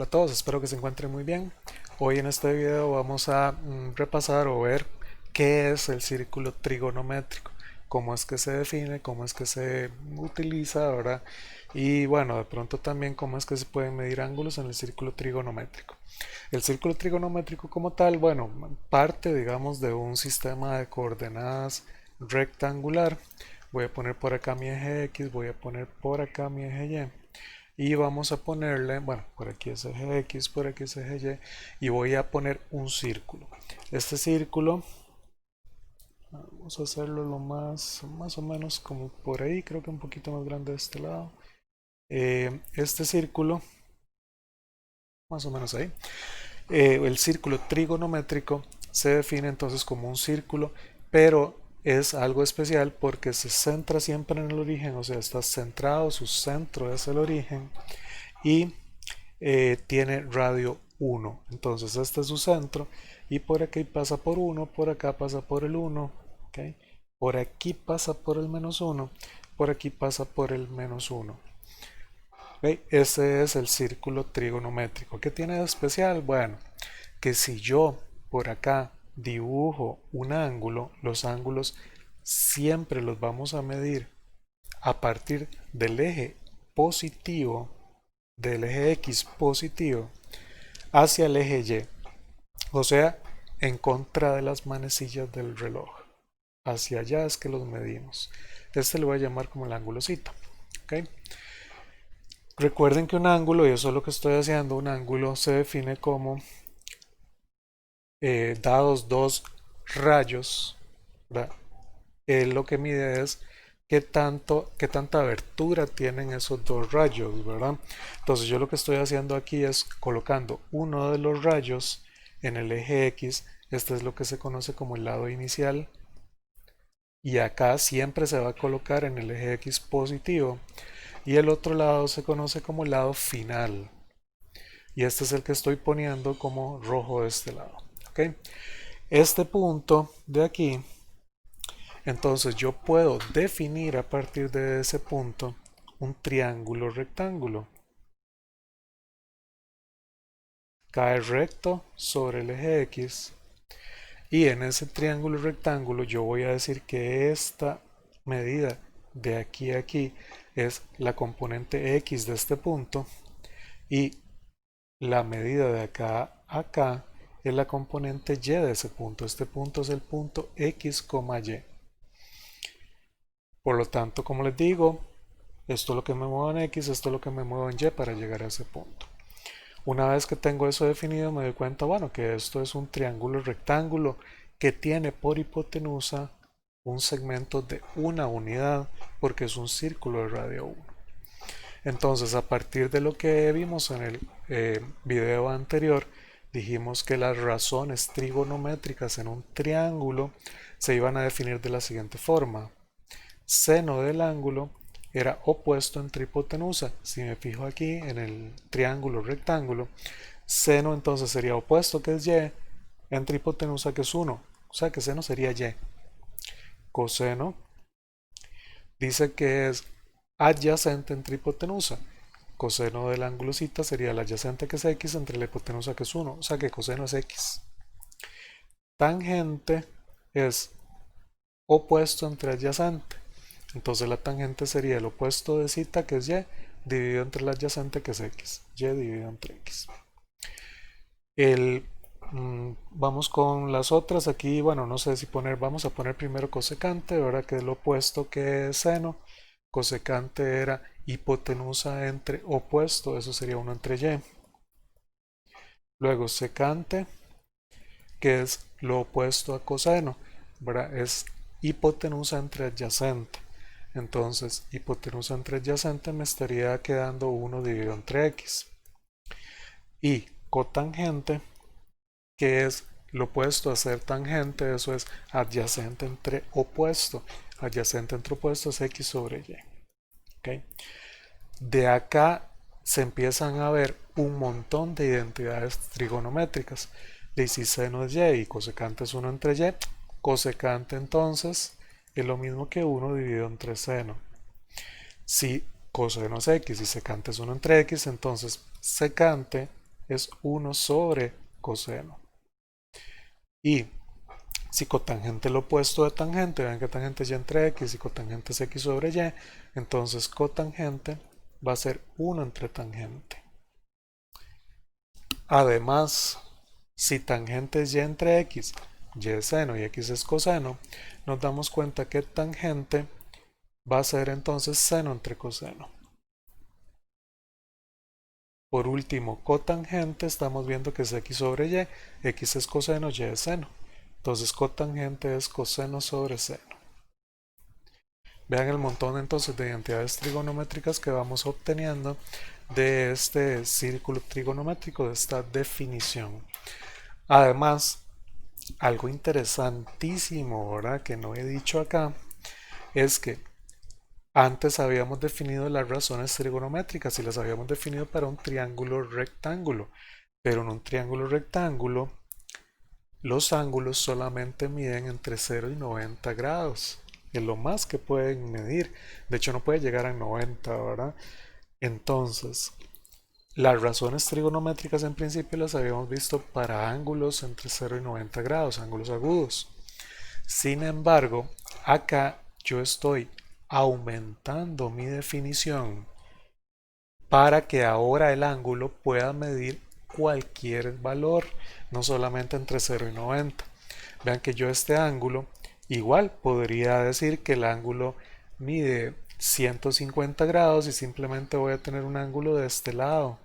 Hola a todos, espero que se encuentren muy bien. Hoy en este video vamos a repasar o ver qué es el círculo trigonométrico, cómo es que se define, cómo es que se utiliza, ¿verdad? Y bueno, de pronto también cómo es que se pueden medir ángulos en el círculo trigonométrico. El círculo trigonométrico como tal, bueno, parte digamos de un sistema de coordenadas rectangular. Voy a poner por acá mi eje X, voy a poner por acá mi eje Y y vamos a ponerle, bueno, por aquí es eje X, por aquí es eje Y voy a poner un círculo. Este círculo, vamos a hacerlo lo más o menos como por ahí, creo que un poquito más grande de este lado. Este círculo, más o menos ahí, el círculo trigonométrico se define entonces como un círculo, pero es algo especial porque se centra siempre en el origen, o sea, está centrado, su centro es el origen y tiene radio 1. Entonces este es su centro y por aquí pasa por 1, por acá pasa por el 1, ¿okay? Por aquí pasa por el menos 1, por aquí pasa por el menos 1. ¿Okay? Ese es el círculo trigonométrico. ¿Qué tiene de especial? Bueno, que si yo por acá dibujo un ángulo, los ángulos siempre los vamos a medir a partir del eje positivo, del eje X positivo, hacia el eje Y, o sea, en contra de las manecillas del reloj. Hacia allá es que los medimos. Este lo voy a llamar como el ángulo cita. ¿Okay? Recuerden que un ángulo, y eso es lo que estoy haciendo, un ángulo se define como dados dos rayos, ¿verdad? Lo que mide es qué tanta abertura tienen esos dos rayos, ¿verdad? Entonces yo lo que estoy haciendo aquí es colocando uno de los rayos en el eje X. Este es lo que se conoce como el lado inicial, y acá siempre se va a colocar en el eje X positivo, y el otro lado se conoce como el lado final, y este es el que estoy poniendo como rojo de este lado. ¿Okay? Este punto de aquí, entonces yo puedo definir a partir de ese punto un triángulo rectángulo. Cae recto sobre el eje X, y en ese triángulo rectángulo yo voy a decir que esta medida de aquí a aquí es la componente X de este punto, y la medida de acá a acá es la componente Y de ese punto. Este punto es el punto X, Y. Por lo tanto, como les digo, esto es lo que me muevo en X, esto es lo que me muevo en Y para llegar a ese punto. Una vez que tengo eso definido, me doy cuenta, bueno, que esto es un triángulo rectángulo que tiene por hipotenusa un segmento de una unidad, porque es un círculo de radio 1. Entonces, a partir de lo que vimos en el video anterior, dijimos que las razones trigonométricas en un triángulo se iban a definir de la siguiente forma. Seno del ángulo era opuesto entre hipotenusa. Si me fijo aquí en el triángulo rectángulo, seno entonces sería opuesto, que es y, entre hipotenusa, que es 1. O sea que seno sería y. Coseno dice que es adyacente entre hipotenusa. Coseno del ángulo cita sería el adyacente, que es x, entre la hipotenusa, que es 1. O sea que coseno es x. Tangente es opuesto entre adyacente. Entonces la tangente sería el opuesto de cita, que es y, dividido entre la adyacente, que es x. Y dividido entre x. Vamos con las otras. Aquí, bueno, no sé si poner, vamos a poner primero cosecante, ¿verdad? Que es lo opuesto que es seno. Cosecante era hipotenusa entre opuesto, eso sería 1 entre y. Luego secante, que es lo opuesto a coseno, ¿verdad? Es hipotenusa entre adyacente. Entonces, hipotenusa entre adyacente me estaría quedando 1 dividido entre x. Y cotangente, que es lo opuesto a ser tangente, eso es adyacente entre opuesto. Adyacente entre opuesto es x sobre y. ¿Okay? De acá se empiezan a ver un montón de identidades trigonométricas. De si seno es y y cosecante es 1 entre y, cosecante entonces es lo mismo que 1 dividido entre seno. Si coseno es x y secante es 1 entre x, entonces secante es 1 sobre coseno. Y si cotangente es lo opuesto de tangente, vean que tangente es y entre x y cotangente es x sobre y, entonces cotangente va a ser 1 entre tangente. Además, si tangente es y entre x, y es seno y x es coseno, nos damos cuenta que tangente va a ser entonces seno entre coseno. Por último, cotangente estamos viendo que es x sobre y, x es coseno, y es seno. Entonces cotangente es coseno sobre seno. Vean el montón entonces de identidades trigonométricas que vamos obteniendo de este círculo trigonométrico, de esta definición. Además, algo interesantísimo, ¿verdad?, que no he dicho acá, es que antes habíamos definido las razones trigonométricas y las habíamos definido para un triángulo rectángulo, pero en un triángulo rectángulo los ángulos solamente miden entre 0 y 90 grados. Es lo más que pueden medir. De hecho, no puede llegar a 90, ¿verdad? Entonces, las razones trigonométricas en principio las habíamos visto para ángulos entre 0 y 90 grados, ángulos agudos. Sin embargo, acá yo estoy aumentando mi definición para que ahora el ángulo pueda medir cualquier valor, no solamente entre 0 y 90. Vean que yo este ángulo igual podría decir que el ángulo mide 150 grados y simplemente voy a tener un ángulo de este lado,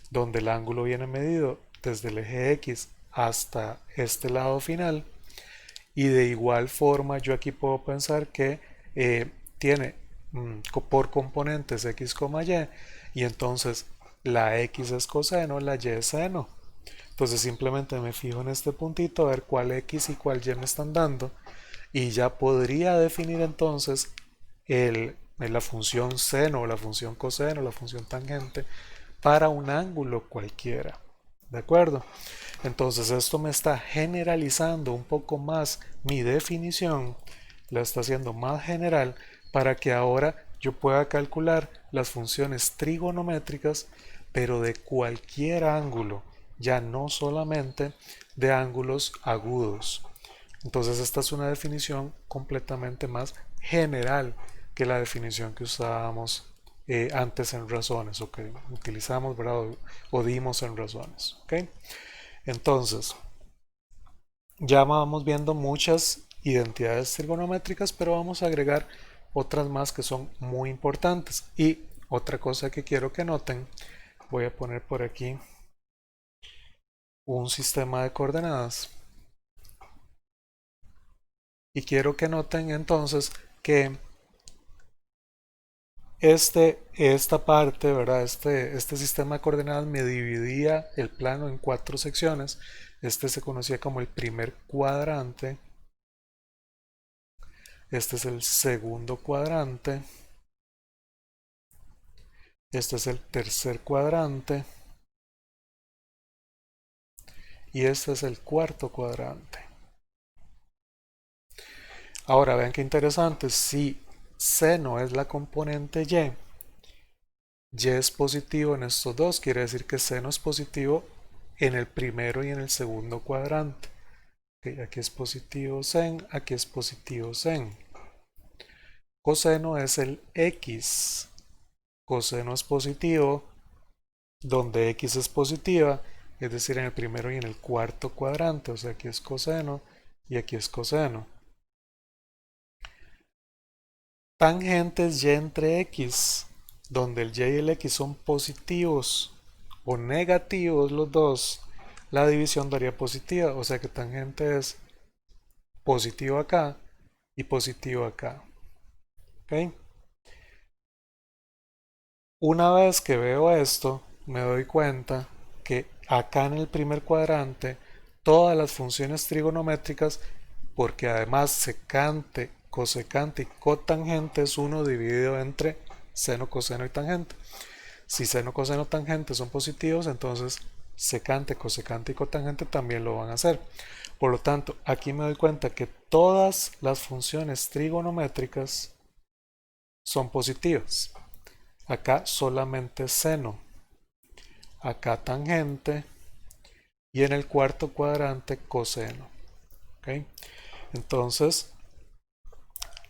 donde el ángulo viene medido desde el eje X hasta este lado final. Y de igual forma yo aquí puedo pensar que tiene por componentes x, y entonces la x es coseno, la y es seno. Entonces simplemente me fijo en este puntito a ver cuál x y cuál y me están dando y ya podría definir entonces la función seno o la función coseno, la función tangente para un ángulo cualquiera. ¿De acuerdo? Entonces esto me está generalizando un poco más mi definición, la está haciendo más general para que ahora yo pueda calcular las funciones trigonométricas, pero de cualquier ángulo, ya no solamente de ángulos agudos. Entonces esta es una definición completamente más general que la definición que usábamos antes en razones o que utilizamos, ¿verdad? O dimos en razones. ¿Okay? Entonces, ya vamos viendo muchas identidades trigonométricas, pero vamos a agregar otras más que son muy importantes. Y otra cosa que quiero que noten, voy a poner por aquí un sistema de coordenadas. Y quiero que noten entonces que esta parte, ¿verdad? Este sistema de coordenadas me dividía el plano en 4 secciones. Este se conocía como el primer cuadrante. Este es el segundo cuadrante. Este es el tercer cuadrante. Y este es el cuarto cuadrante. Ahora vean qué interesante. Si seno es la componente y es positivo en estos dos, quiere decir que seno es positivo en el primero y en el segundo cuadrante. Okay, aquí es positivo sen, aquí es positivo sen. Coseno es el x. Coseno es positivo donde x es positiva, es decir, en el primero y en el cuarto cuadrante. O sea, aquí es coseno y aquí es coseno. Tangentes y entre x, donde el y y el x son positivos o negativos los dos, la división daría positiva, o sea que tangente es positivo acá y positivo acá. ¿Okay? Una vez que veo esto, me doy cuenta que acá en el primer cuadrante todas las funciones trigonométricas, porque además secante, cosecante y cotangente es 1 dividido entre seno, coseno y tangente. Si seno, coseno, tangente son positivos, entonces secante, cosecante y cotangente también lo van a hacer. Por lo tanto, aquí me doy cuenta que todas las funciones trigonométricas son positivas. Acá solamente seno. acá tangente y en el cuarto cuadrante coseno. ¿Okay? Entonces,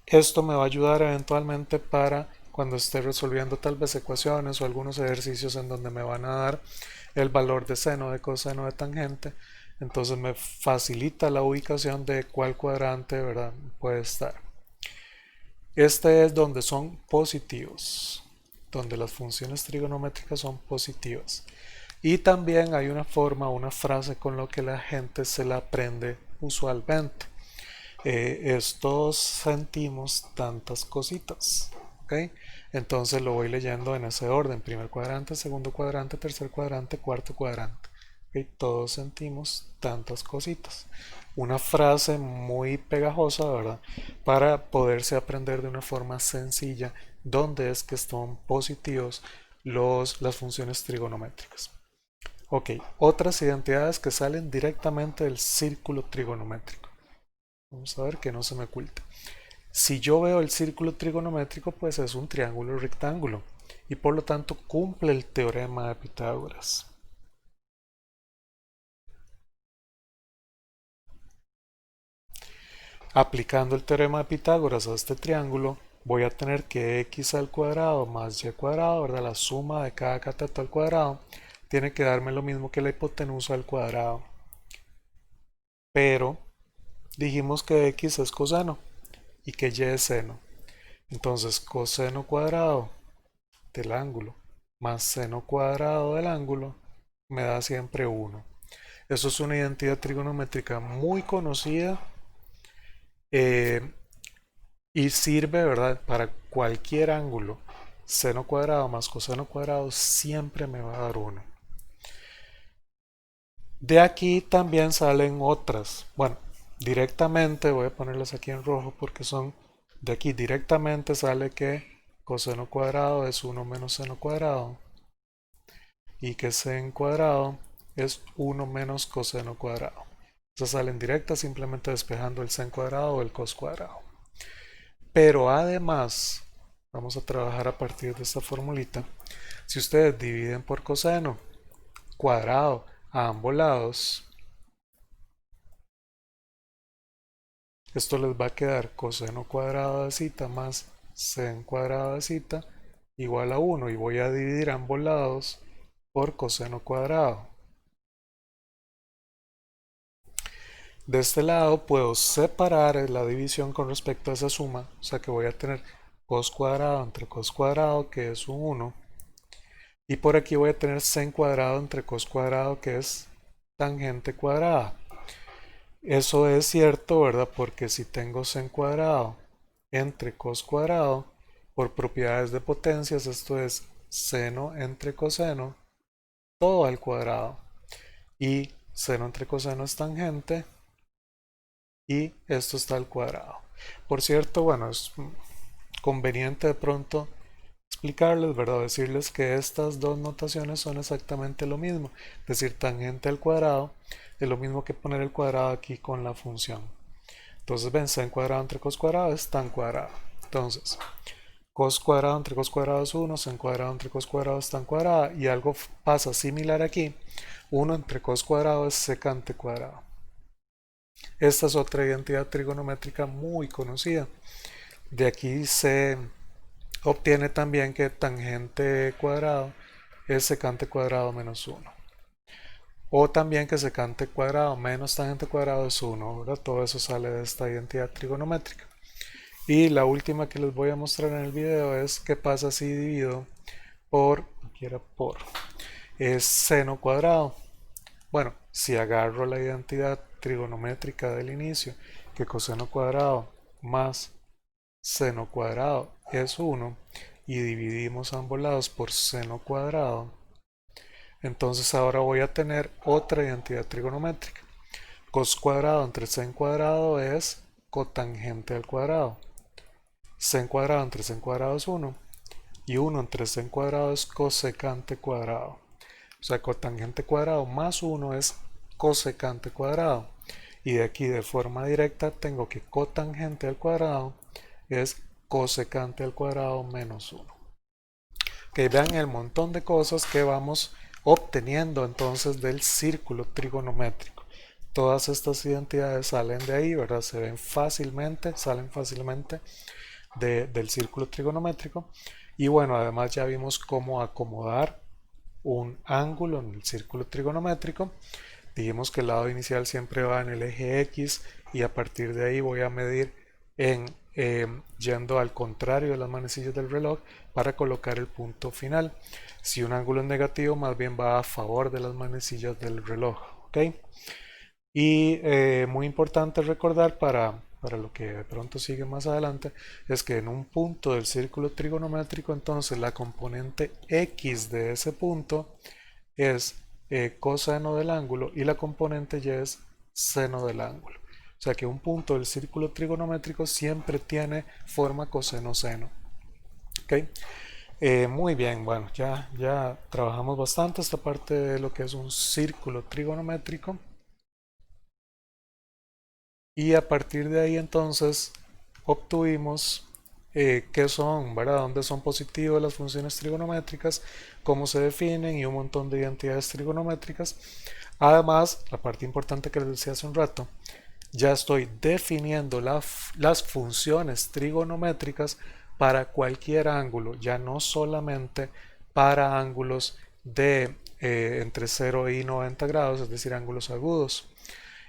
esto me va a ayudar eventualmente para cuando esté resolviendo tal vez ecuaciones o algunos ejercicios en donde me van a dar el valor de seno, de coseno, de tangente. Entonces me facilita la ubicación de cuál cuadrante, ¿verdad?, puede estar. Este es donde son positivos, donde las funciones trigonométricas son positivas. Y también hay una forma, una frase con lo que la gente se la aprende usualmente. Estos sentimos tantas cositas. ¿Okay? Entonces lo voy leyendo en ese orden: primer cuadrante, segundo cuadrante, tercer cuadrante, cuarto cuadrante. ¿Okay? Todos sentimos tantas cositas. Una frase muy pegajosa, ¿verdad?, para poderse aprender de una forma sencilla dónde es que están positivos las funciones trigonométricas. Ok, otras identidades que salen directamente del círculo trigonométrico. Vamos a ver que no se me oculte. Si yo veo el círculo trigonométrico, pues es un triángulo rectángulo y por lo tanto cumple el teorema de Pitágoras. Aplicando el teorema de Pitágoras a este triángulo, voy a tener que x al cuadrado más y cuadrado, ¿verdad?, la suma de cada cateto al cuadrado, tiene que darme lo mismo que la hipotenusa al cuadrado. Pero dijimos que x es coseno y que y es seno. Entonces coseno cuadrado del ángulo más seno cuadrado del ángulo me da siempre 1. Eso es una identidad trigonométrica muy conocida y sirve, ¿verdad?, para cualquier ángulo. Seno cuadrado más coseno cuadrado siempre me va a dar 1. De aquí también salen otras. Bueno, directamente voy a ponerlas aquí en rojo porque son de aquí. Directamente sale que coseno cuadrado es 1 menos seno cuadrado y que sen cuadrado es 1 menos coseno cuadrado. Esas salen directas simplemente despejando el sen cuadrado o el cos cuadrado. Pero además, vamos a trabajar a partir de esta formulita. Si ustedes dividen por coseno cuadrado a ambos lados, esto les va a quedar coseno cuadrado de cita más sen cuadrado de cita igual a 1, y voy a dividir ambos lados por coseno cuadrado. De este lado puedo separar la división con respecto a esa suma, o sea que voy a tener cos cuadrado entre cos cuadrado, que es un 1, y por aquí voy a tener sen cuadrado entre cos cuadrado, que es tangente cuadrada. Eso es cierto, ¿verdad?, porque si tengo sen cuadrado entre cos cuadrado, por propiedades de potencias, esto es seno entre coseno, todo al cuadrado. Y seno entre coseno es tangente, y esto está al cuadrado. Por cierto, bueno, es conveniente de pronto explicarles, ¿verdad?, decirles que estas dos notaciones son exactamente lo mismo. Es decir, tangente al cuadrado es lo mismo que poner el cuadrado aquí con la función. Entonces ven, sen cuadrado entre cos cuadrado es tan cuadrado. Entonces, cos cuadrado entre cos cuadrado es 1, sen cuadrado entre cos cuadrado es tan cuadrada, y algo pasa similar aquí. 1 entre cos cuadrado es secante cuadrado. Esta es otra identidad trigonométrica muy conocida. De aquí se obtiene también que tangente cuadrado es secante cuadrado menos 1. O también que secante cuadrado menos tangente cuadrado es 1, ¿verdad? Todo eso sale de esta identidad trigonométrica. Y la última que les voy a mostrar en el video es qué pasa si divido por es seno cuadrado. Bueno, si agarro la identidad trigonométrica del inicio, que coseno cuadrado más seno cuadrado es 1, y dividimos ambos lados por seno cuadrado, entonces ahora voy a tener otra identidad trigonométrica. Cos cuadrado entre sen cuadrado es cotangente al cuadrado. Sen cuadrado entre sen cuadrado es 1, y 1 entre sen cuadrado es cosecante cuadrado. O sea, cotangente cuadrado más 1 es cosecante cuadrado. Y de aquí de forma directa tengo que cotangente al cuadrado es cosecante al cuadrado menos 1. Que vean el montón de cosas que vamos obteniendo entonces del círculo trigonométrico. Todas estas identidades salen de ahí, ¿verdad? Se ven fácilmente, salen fácilmente del círculo trigonométrico. Y bueno, además ya vimos cómo acomodar un ángulo en el círculo trigonométrico. Dijimos que el lado inicial siempre va en el eje X y a partir de ahí voy a medir yendo al contrario de las manecillas del reloj para colocar el punto final. Si un ángulo es negativo, más bien va a favor de las manecillas del reloj. ¿Ok? Y muy importante recordar para lo que de pronto sigue más adelante, es que en un punto del círculo trigonométrico, entonces la componente X de ese punto es coseno del ángulo y la componente Y es seno del ángulo. O sea que un punto del círculo trigonométrico siempre tiene forma coseno-seno. ¿Okay? Muy bien, bueno, ya trabajamos bastante esta parte de lo que es un círculo trigonométrico. Y a partir de ahí entonces obtuvimos qué son, ¿verdad? Dónde son positivas las funciones trigonométricas, cómo se definen y un montón de identidades trigonométricas. Además, la parte importante que les decía hace un rato, ya estoy definiendo las funciones trigonométricas para cualquier ángulo, ya no solamente para ángulos de entre 0 y 90 grados, es decir, ángulos agudos.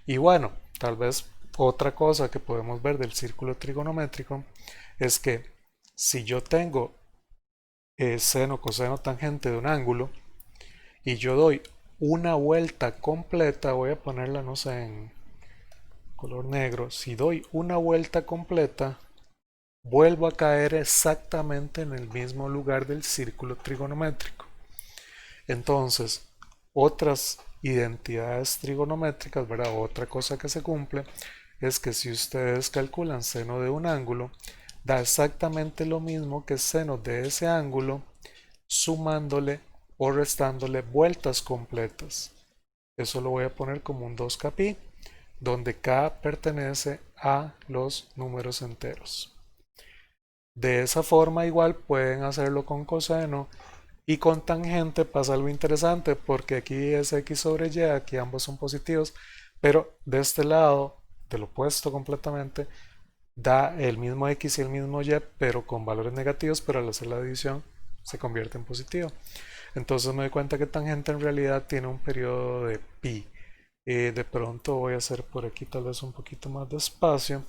Y bueno, tal vez otra cosa que podemos ver del círculo trigonométrico es que si yo tengo seno, coseno, tangente de un ángulo y yo doy una vuelta completa, voy a ponerla, no sé, en color negro, si doy una vuelta completa, vuelvo a caer exactamente en el mismo lugar del círculo trigonométrico. Entonces, otras identidades trigonométricas, ¿verdad? Otra cosa que se cumple es que si ustedes calculan seno de un ángulo, da exactamente lo mismo que seno de ese ángulo, sumándole o restándole vueltas completas. Eso lo voy a poner como un 2kπ, donde k pertenece a los números enteros. De esa forma igual pueden hacerlo con coseno y con tangente pasa algo interesante porque aquí es x sobre y, aquí ambos son positivos, pero de este lado, del opuesto completamente, da el mismo x y el mismo y, pero con valores negativos, pero al hacer la división se convierte en positivo. Entonces me doy cuenta que tangente en realidad tiene un periodo de pi. De pronto voy a hacer por aquí tal vez un poquito más de espacio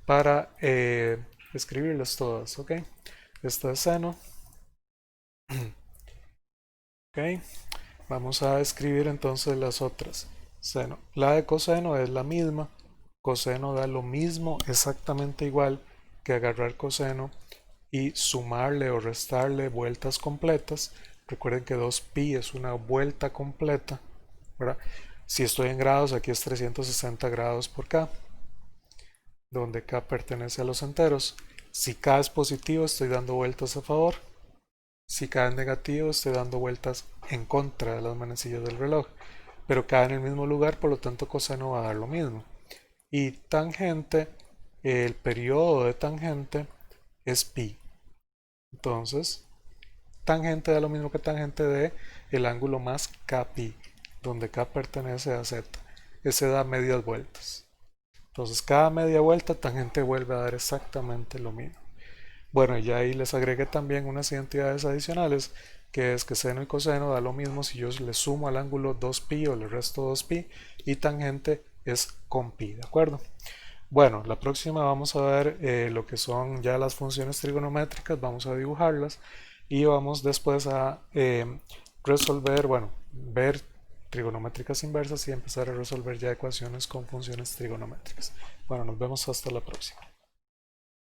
para escribirlas todas, ¿ok? Esta es seno. Ok, vamos a escribir entonces las otras. Seno. La de coseno es la misma. Coseno da lo mismo, exactamente igual que agarrar coseno y sumarle o restarle vueltas completas. Recuerden que 2pi es una vuelta completa, ¿verdad? Si estoy en grados, aquí es 360 grados por k, donde k pertenece a los enteros. Si k es positivo, estoy dando vueltas a favor. Si k es negativo, estoy dando vueltas en contra de las manecillas del reloj. Pero k en el mismo lugar, por lo tanto coseno va a dar lo mismo. Y tangente, el periodo de tangente es pi. Entonces, tangente da lo mismo que tangente de el ángulo más kπ, donde k pertenece a z. Ese da medias vueltas. Entonces, cada media vuelta tangente vuelve a dar exactamente lo mismo. Bueno, ya ahí les agregué también unas identidades adicionales, que es que seno y coseno da lo mismo si yo le sumo al ángulo 2pi o le resto 2pi, y tangente es con pi, ¿de acuerdo? Bueno, la próxima vamos a ver lo que son ya las funciones trigonométricas, vamos a dibujarlas y vamos después a resolver, bueno, ver trigonométricas inversas y empezar a resolver ya ecuaciones con funciones trigonométricas. Bueno, nos vemos hasta la próxima.